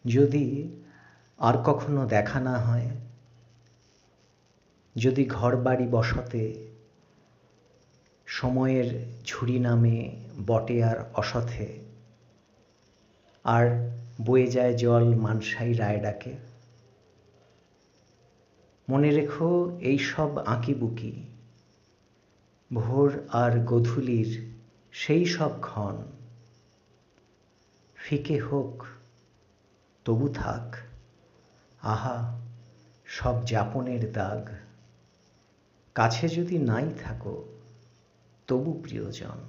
যদি আর কখনো দেখা না হয়, যদি ঘরবাড়ি বসতে সময়ের ঝুরি নামে বটে আর অসথে, আর বয়ে যায় জল মানসাই রায় ডাকে, মনে রেখো এই সব আঁকিবুকি ভোর আর গোধূলির সেই সব ক্ষণ ফিকে হোক তবু থাক, আহা সব যাপনের দাগ। কাছে যদি নাই থাকো তবু প্রিয়জন।